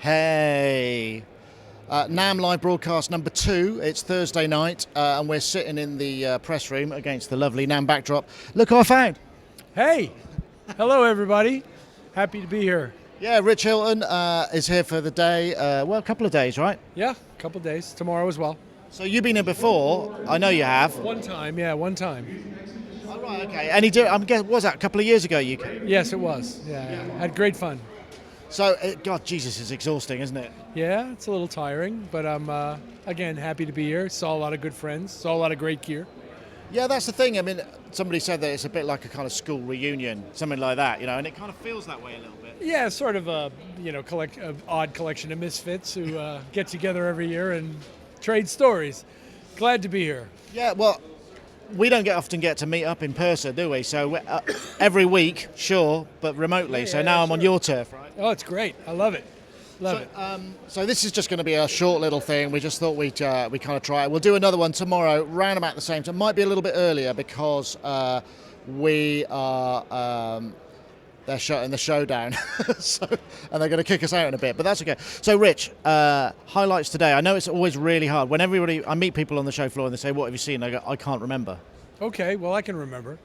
Hey, NAMM live broadcast number 2. It's Thursday night, and we're sitting in the press room against the lovely NAMM backdrop. Look who I found. Hey, hello everybody. Happy to be here. Yeah, Rich Hilton is here for the day. Well, a couple of days, right? Yeah, a couple days. Tomorrow as well. So you've been here before. I know you have. One time. Oh, right, okay. And I'm guessing, was that a couple of years ago you came? Yes, it was. Yeah. Had great fun. So, God, Jesus, is exhausting, isn't it? Yeah, it's a little tiring, but I'm, again, happy to be here. Saw a lot of good friends. Saw a lot of great gear. Yeah, that's the thing. I mean, somebody said that it's a bit like a kind of school reunion, something like that, and it kind of feels that way a little bit. Yeah, sort of a, odd collection of misfits who get together every year and trade stories. Glad to be here. Yeah, well, we don't often get to meet up in person, do we? So every week, sure, but remotely. Yeah, so now I'm sure. on your turf, right? Oh, it's great. I love it. Love it. So this is just going to be a short little thing. We just thought we kind of try it. We'll do another one tomorrow, round about the same time. Might be a little bit earlier because we are they're shutting the show down, and they're going to kick us out in a bit. But that's okay. So, Rich, highlights today. I know it's always really hard when I meet people on the show floor and they say, "What have you seen?" I go, "I can't remember." Okay, well, I can remember.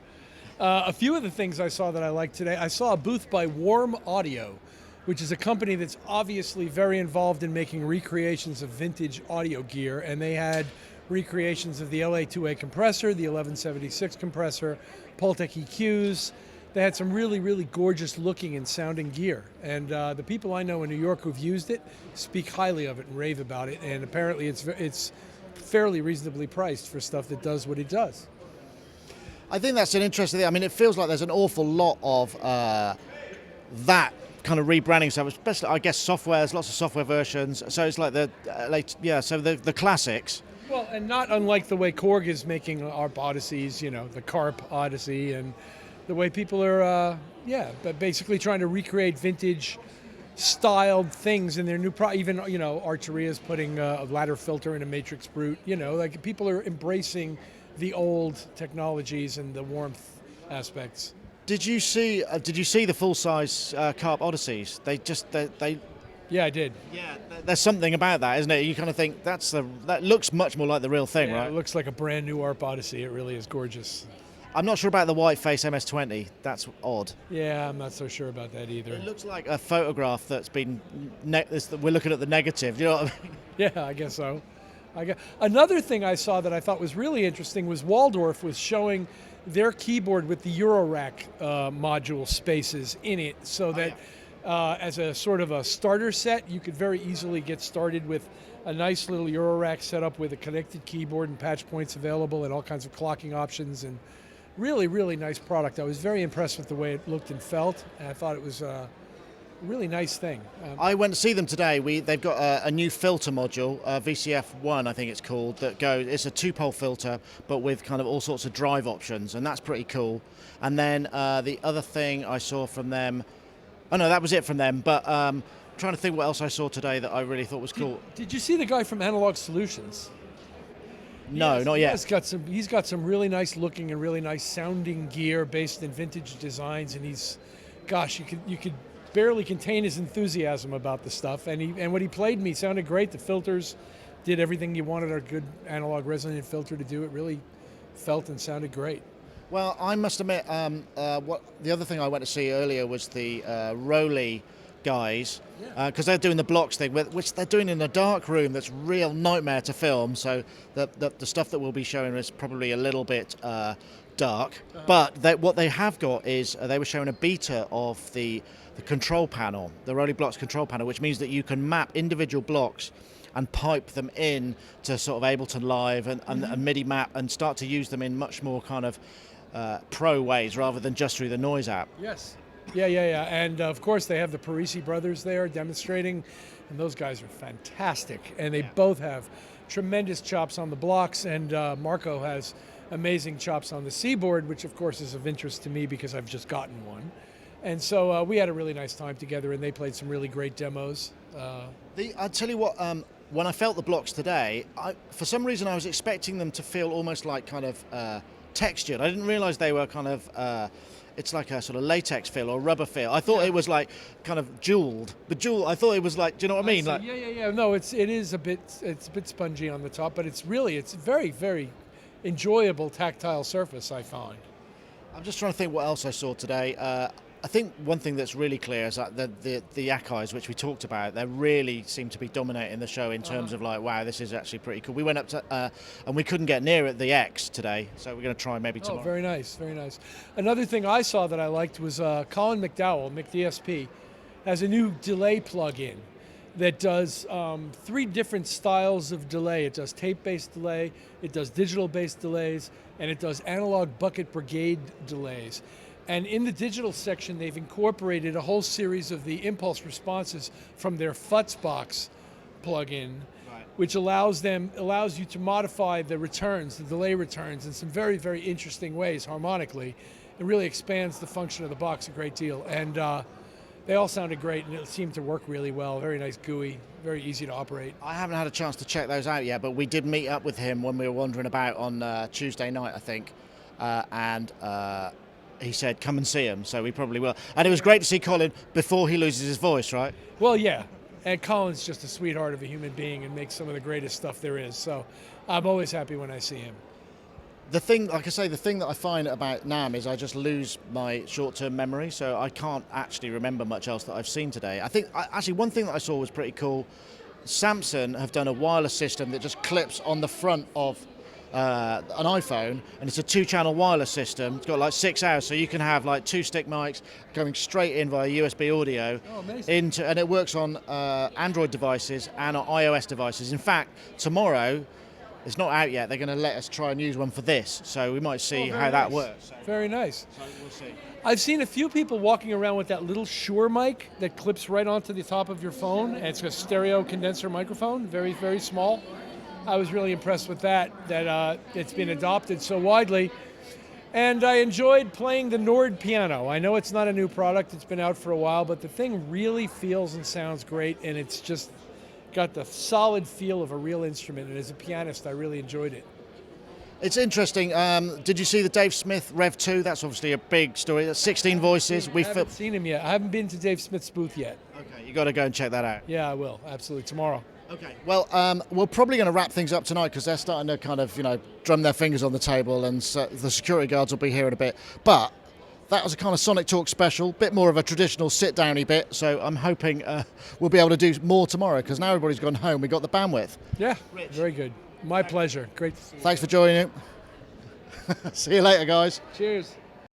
A few of the things I saw that I liked today. I saw a booth by Warm Audio, which is a company that's obviously very involved in making recreations of vintage audio gear, and they had recreations of the LA2A compressor, the 1176 compressor, Pultec EQs. They had some really, really gorgeous looking and sounding gear, and the people I know in New York who've used it speak highly of it and rave about it, and apparently it's fairly reasonably priced for stuff that does what it does. I think that's an interesting thing. I mean, it feels like there's an awful lot of that kind of rebranding stuff, especially, I guess, software. There's lots of software versions. So it's like the classics. Well, and not unlike the way Korg is making ARP Odysseys, the Carp Odyssey, and the way people are, but basically trying to recreate vintage styled things in their new even, Archeria's putting a ladder filter in a Matrix Brute, like people are embracing the old technologies and the warmth aspects. Did you see the full-size Carp Odysseys? Yeah, I did. Yeah, there's something about that, isn't it? You kind of think that looks much more like the real thing, right? It looks like a brand new ARP Odyssey. It really is gorgeous. I'm not sure about the Whiteface MS-20. That's odd. Yeah, I'm not so sure about that either. It looks like a photograph that's been. We're looking at the negative. You know what I mean? Yeah, I guess so. Another thing I saw that I thought was really interesting was Waldorf was showing their keyboard with the Eurorack module spaces in it, so that as a sort of a starter set, you could very easily get started with a nice little Eurorack setup with a connected keyboard and patch points available and all kinds of clocking options, and really, really nice product. I was very impressed with the way it looked and felt, and I thought it was a really nice thing. I went to see them today. They've got a new filter module, VCF1 I think it's called, that goes. It's a 2-pole filter, but with kind of all sorts of drive options, and that's pretty cool. And then the other thing I saw from them, oh no, that was it from them. But trying to think what else I saw today that I really thought was cool. Did you see the guy from Analog Solutions? No, yes, not yet. He's got some really nice looking and really nice sounding gear based in vintage designs, and you could barely contain his enthusiasm about the stuff. And what he played me sounded great. The filters did everything you wanted a good analog resonant filter to do. It really felt and sounded great. Well, I must admit, what the other thing I went to see earlier was the Roly guys, because they're doing the blocks thing, which they're doing in a dark room that's real nightmare to film. So the stuff that we'll be showing is probably a little bit dark. But what they have got is they were showing a beta of the control panel, the Roly Blocks control panel, which means that you can map individual blocks and pipe them in to sort of Ableton Live and MIDI map and start to use them in much more kind of pro ways rather than just through the Noise app. Yes. Yeah. And of course they have the Parisi brothers there demonstrating, and those guys are fantastic. And they both have tremendous chops on the blocks, and Marco has amazing chops on the C-board, which of course is of interest to me because I've just gotten one. And so we had a really nice time together, and they played some really great demos. I'll tell you what, when I felt the blocks today, for some reason I was expecting them to feel almost like kind of textured. I didn't realize they were kind of it's like a sort of latex feel or rubber feel. I thought it was like kind of jeweled. I thought it was like, do you know what I mean? Like, yeah. No, it's a bit spongy on the top, but it's very, very enjoyable tactile surface, I find. I'm just trying to think what else I saw today. I think one thing that's really clear is that the Akai's, which we talked about, they really seem to be dominating the show in terms of like, wow, this is actually pretty cool. We went up to, and we couldn't get near the X today, so we're going to try maybe tomorrow. Oh, very nice, very nice. Another thing I saw that I liked was Colin McDowell, McDSP, has a new delay plug-in that does 3 different styles of delay. It does tape-based delay, it does digital-based delays, and it does analog bucket brigade delays. And in the digital section, they've incorporated a whole series of the impulse responses from their Futzbox plugin, which allows you to modify the returns, the delay returns, in some very, very interesting ways harmonically. It really expands the function of the box a great deal. And they all sounded great, and it seemed to work really well. Very nice GUI, very easy to operate. I haven't had a chance to check those out yet, but we did meet up with him when we were wandering about on Tuesday night, I think, and he said, come and see him, so we probably will. And it was great to see Colin before he loses his voice, right? Well, yeah. And Colin's just a sweetheart of a human being and makes some of the greatest stuff there is. So I'm always happy when I see him. The thing, like I say, the thing that I find about NAMM is I just lose my short-term memory, so I can't actually remember much else that I've seen today. I think, actually, one thing that I saw was pretty cool. Samsung have done a wireless system that just clips on the front of an iPhone, and it's a 2-channel wireless system. It's got like 6 hours, so you can have like 2 stick mics going straight in via USB audio and it works on Android devices and on iOS devices. In fact, tomorrow, it's not out yet, they're going to let us try and use one for this, so we might see how that works. So, very nice. So we'll see. I've seen a few people walking around with that little Shure mic that clips right onto the top of your phone, and it's a stereo condenser microphone, very, very small. I was really impressed with that it's been adopted so widely. And I enjoyed playing the Nord piano. I know it's not a new product, it's been out for a while, but the thing really feels and sounds great, and it's just got the solid feel of a real instrument, and as a pianist, I really enjoyed it. It's interesting. Did you see the Dave Smith Rev 2? That's obviously a big story. That's 16 voices. I haven't seen him yet. I haven't been to Dave Smith's booth yet. Okay, you got to go and check that out. Yeah, I will. Absolutely. Tomorrow. Okay. Well, we're probably going to wrap things up tonight because they're starting to kind of, drum their fingers on the table, and the security guards will be here in a bit. But that was a kind of Sonic Talk special, bit more of a traditional sit-downy bit. So I'm hoping we'll be able to do more tomorrow because now everybody's gone home. We got the bandwidth. Yeah. Rich. Very good. My pleasure. Great to see you. Thanks for joining. See you later, guys. Cheers.